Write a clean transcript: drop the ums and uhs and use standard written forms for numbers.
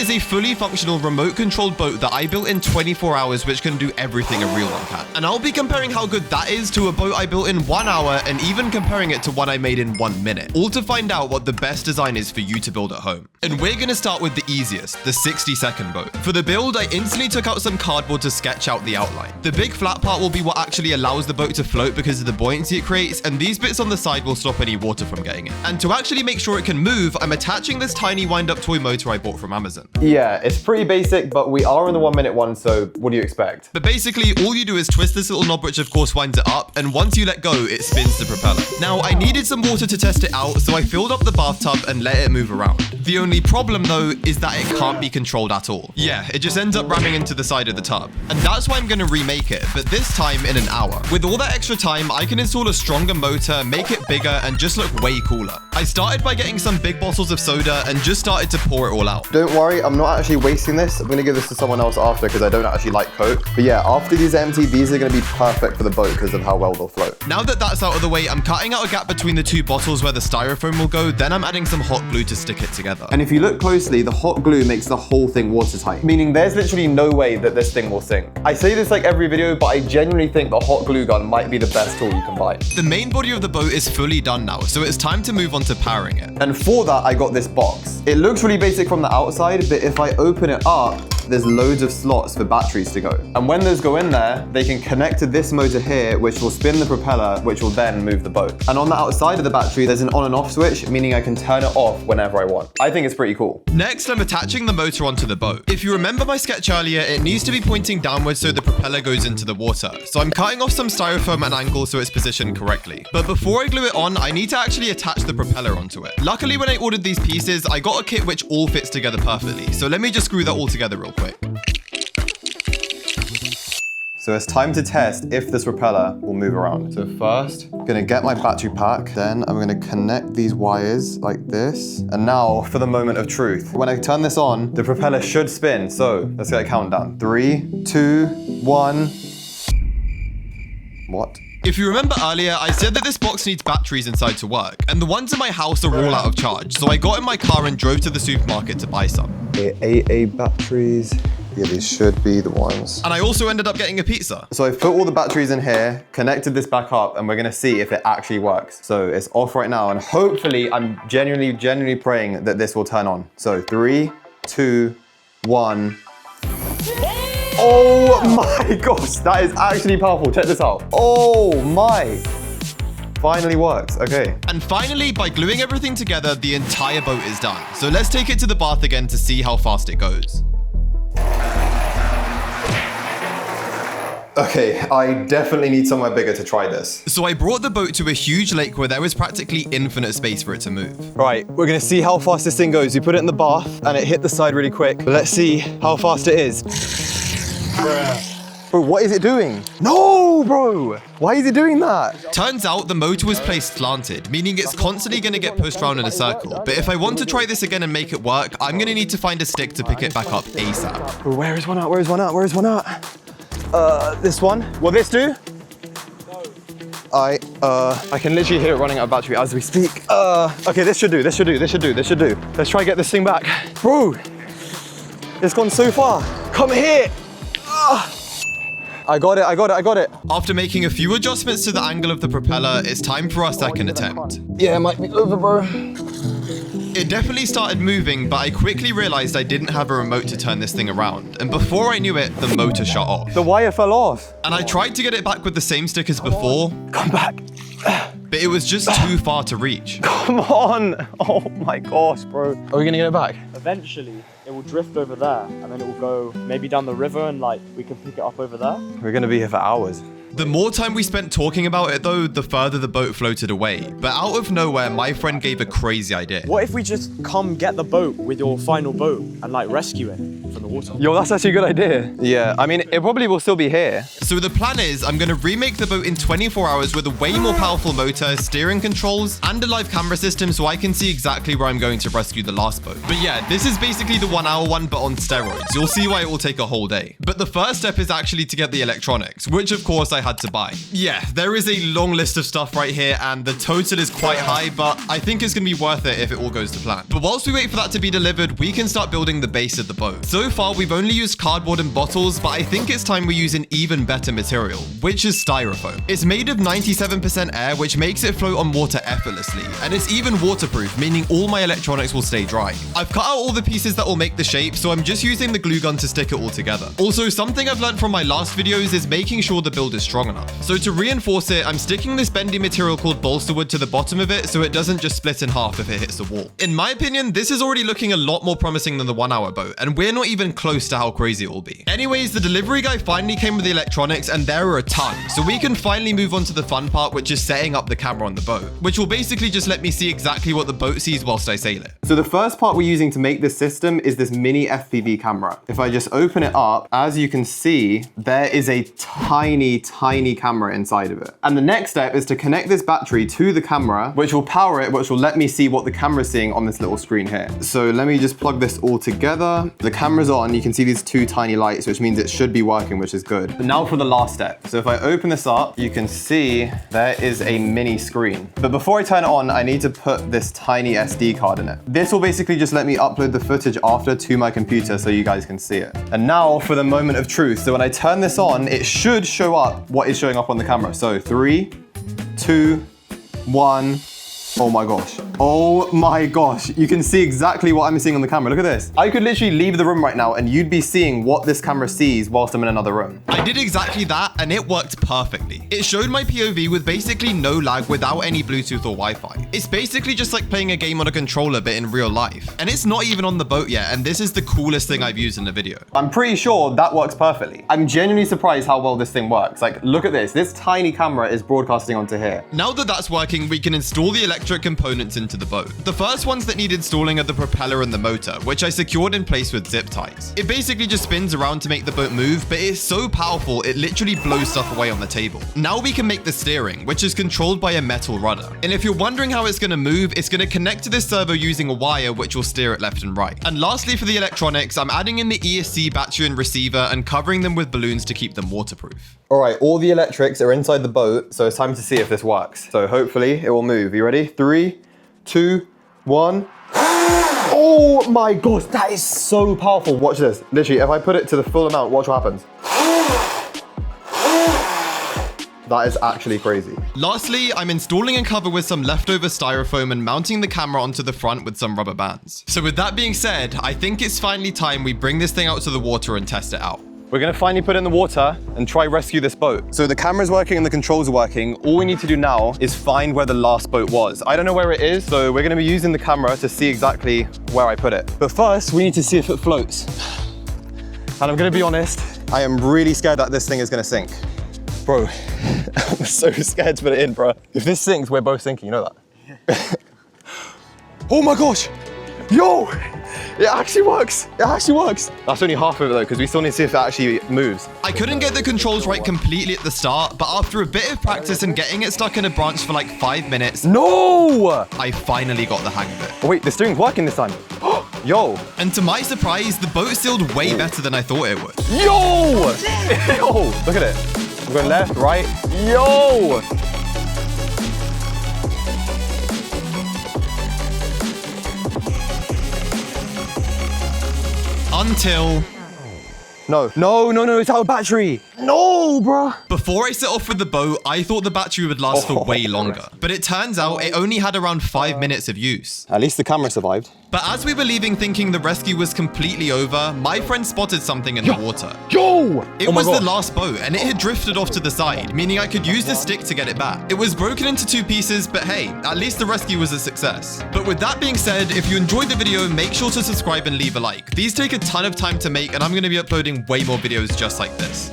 is a fully functional remote-controlled boat that I built in 24 hours, which can do everything a real one can. And I'll be comparing how good that is to a boat I built in 1 hour, and even comparing it to one I made in 1 minute, all to find out what the best design is for you to build at home. And we're gonna start with the easiest, the 60-second boat. For the build, I instantly took out some cardboard to sketch out the outline. The big flat part will be what actually allows the boat to float because of the buoyancy it creates, and these bits on the side will stop any water from getting in. And to actually make sure it can move, I'm attaching this tiny wind-up toy motor I bought from Amazon. Yeah, it's pretty basic, but we are in the 1 minute one, so what do you expect? But basically, all you do is twist this little knob, which of course winds it up, and once you let go, it spins the propeller. Now, I needed some water to test it out, so I filled up the bathtub and let it move around. The only problem though, is that it can't be controlled at all. Yeah, it just ends up ramming into the side of the tub. And that's why I'm gonna remake it, but this time in an hour. With all that extra time, I can install a stronger motor, make it bigger, and just look way cooler. I started by getting some big bottles of soda and just started to pour it all out. Don't worry, I'm not actually wasting this. I'm gonna give this to someone else after because I don't actually like Coke. But yeah, after these are empty, these are gonna be perfect for the boat because of how well they'll float. Now that that's out of the way, I'm cutting out a gap between the two bottles where the styrofoam will go, then I'm adding some hot glue to stick it together. And if you look closely, the hot glue makes the whole thing watertight, meaning there's literally no way that this thing will sink. I say this like every video, but I genuinely think the hot glue gun might be the best tool you can buy. The main body of the boat is fully done now, so it's time to move on to powering it. And for that, I got this box. It looks really basic from the outside, but if I open it up, there's loads of slots for batteries to go. And when those go in there, they can connect to this motor here, which will spin the propeller, which will then move the boat. And on the outside of the battery, there's an on and off switch, meaning I can turn it off whenever I want. I think it's pretty cool. Next, I'm attaching the motor onto the boat. If you remember my sketch earlier, it needs to be pointing downwards so the propeller goes into the water. So I'm cutting off some styrofoam at an angle so it's positioned correctly. But before I glue it on, I need to actually attach the propeller onto it. Luckily, when I ordered these pieces, I got a kit which all fits together perfectly. So let me just screw that all together real quick. So it's time to test if this propeller will move around. So first, I'm gonna get my battery pack. Then I'm gonna connect these wires like this. And now for the moment of truth. When I turn this on, the propeller should spin. So let's get a countdown. 3, 2, 1. What? If you remember earlier, I said that this box needs batteries inside to work, and the ones in my house are all out of charge, so I got in my car and drove to the supermarket to buy some. AA batteries. Yeah, these should be the ones. And I also ended up getting a pizza. So I put all the batteries in here, connected this back up, and we're gonna see if it actually works. So it's off right now, and hopefully, I'm genuinely praying that this will turn on. So 3, 2, 1. Oh my gosh, that is actually powerful. Check this out. Oh my. Finally works, okay. And finally, by gluing everything together, the entire boat is done. So let's take it to the bath again to see how fast it goes. Okay, I definitely need somewhere bigger to try this. So I brought the boat to a huge lake where there was practically infinite space for it to move. Right, we're gonna see how fast this thing goes. We put it in the bath and it hit the side really quick. Let's see how fast it is. Bro, what is it doing? No, bro! Why is it doing that? Turns out the motor was placed slanted, meaning it's constantly gonna get pushed around in a circle. But if I want to try this again and make it work, I'm gonna need to find a stick to pick it back up ASAP. Bro, where is one at? Where is one at? Where is one at? This one. Will this do? I can literally hear it running out of battery as we speak. Okay, this should do. Let's try and get this thing back. Bro, it's gone so far. Come here. I got it. After making a few adjustments to the angle of the propeller, it's time for our second attempt. Yeah, it might be over, bro. It definitely started moving, but I quickly realized I didn't have a remote to turn this thing around. And before I knew it, the motor shut off. The wire fell off. And I tried to get it back with the same stick as before. Come back. But it was just too far to reach. Come on. Oh my gosh, bro. Are we gonna get it back? Eventually, it will drift over there, and then it will go maybe down the river, and like we can pick it up over there. We're gonna be here for hours. The more time we spent talking about it though, the further the boat floated away. But out of nowhere, my friend gave a crazy idea. What if we just come get the boat with your final boat and like rescue it from the water? Yo, that's actually a good idea. Yeah, I mean, it probably will still be here. So the plan is I'm gonna remake the boat in 24 hours with a way more powerful motor, steering controls, and a live camera system so I can see exactly where I'm going to rescue the last boat. But yeah, this is basically the 1 hour one, but on steroids. You'll see why it will take a whole day. But the first step is actually to get the electronics, which of course I I had to buy. Yeah, there is a long list of stuff right here, and the total is quite high, but I think it's going to be worth it if it all goes to plan. But whilst we wait for that to be delivered, we can start building the base of the boat. So far, we've only used cardboard and bottles, but I think it's time we use an even better material, which is styrofoam. It's made of 97% air, which makes it float on water effortlessly, and it's even waterproof, meaning all my electronics will stay dry. I've cut out all the pieces that will make the shape, so I'm just using the glue gun to stick it all together. Also, something I've learned from my last videos is making sure the build is strong enough. So to reinforce it, I'm sticking this bendy material called balsa wood to the bottom of it so it doesn't just split in half if it hits the wall. In my opinion, this is already looking a lot more promising than the 1 hour boat, and we're not even close to how crazy it will be. Anyways, the delivery guy finally came with the electronics, and there are a ton, so we can finally move on to the fun part, which is setting up the camera on the boat, which will basically just let me see exactly what the boat sees whilst I sail it. So the first part we're using to make this system is this mini FPV camera. If I just open it up, as you can see, there is a tiny camera inside of it. And the next step is to connect this battery to the camera, which will power it, which will let me see what the camera is seeing on this little screen here. So let me just plug this all together. The camera's on, you can see these two tiny lights, which means it should be working, which is good. But now for the last step. So if I open this up, you can see there is a mini screen. But before I turn it on, I need to put this tiny SD card in it. This will basically just let me upload the footage after to my computer so you guys can see it. And now for the moment of truth. So when I turn this on, it should show up what is showing up on the camera. So 3, 2, 1. Oh my gosh. Oh my gosh. You can see exactly what I'm seeing on the camera. Look at this. I could literally leave the room right now and you'd be seeing what this camera sees whilst I'm in another room. I did exactly that, and it worked perfectly. It showed my POV with basically no lag without any Bluetooth or Wi-Fi. It's basically just like playing a game on a controller, but in real life. And it's not even on the boat yet, and this is the coolest thing I've used in a video. I'm pretty sure that works perfectly. I'm genuinely surprised how well this thing works. Like, look at this. This tiny camera is broadcasting onto here. Now that that's working, we can install the electric components into the boat. The first ones that need installing are the propeller and the motor, which I secured in place with zip ties. It basically just spins around to make the boat move, but it's so powerful it literally blows stuff away on the table. Now we can make the steering, which is controlled by a metal rudder. And if you're wondering how it's going to move, it's going to connect to this servo using a wire which will steer it left and right. And lastly, for the electronics, I'm adding in the ESC battery and receiver and covering them with balloons to keep them waterproof. All right, all the electrics are inside the boat, so it's time to see if this works. So hopefully it will move. You ready? 3, 2, 1. Oh my gosh, that is so powerful. Watch this. Literally, if I put it to the full amount, watch what happens. That is actually crazy. Lastly, I'm installing a cover with some leftover styrofoam and mounting the camera onto the front with some rubber bands. So with that being said, I think it's finally time we bring this thing out to the water and test it out. We're gonna finally put it in the water and try rescue this boat. So the camera's working and the controls are working. All we need to do now is find where the last boat was. I don't know where it is, so we're gonna be using the camera to see exactly where I put it. But first, we need to see if it floats. And I'm gonna be honest, I am really scared that this thing is gonna sink. Bro, I'm so scared to put it in, bro. If this sinks, we're both sinking, you know that? Oh my gosh, yo! It actually works. It actually works. That's only half of it though, because we still need to see if it actually moves. I couldn't get the controls right completely at the start, but after a bit of practice and getting it stuck in a branch for like 5 minutes, no! I finally got the hang of it. Oh, wait, the steering's working this time. Yo. And to my surprise, the boat sailed way better than I thought it would. Yo! Yo! Look at it. We're going left, right. Yo! Until... No, it's out of battery. No, bruh. Before I set off with the boat, I thought the battery would last for way longer. But it turns out it only had around 5 minutes of use. At least the camera survived. But as we were leaving thinking the rescue was completely over, my friend spotted something in the water. Yo! It was the last boat, and it had drifted off to the side, meaning I could use the stick to get it back. It was broken into 2 pieces, but hey, at least the rescue was a success. But with that being said, if you enjoyed the video, make sure to subscribe and leave a like. These take a ton of time to make, and I'm going to be uploading way more videos just like this.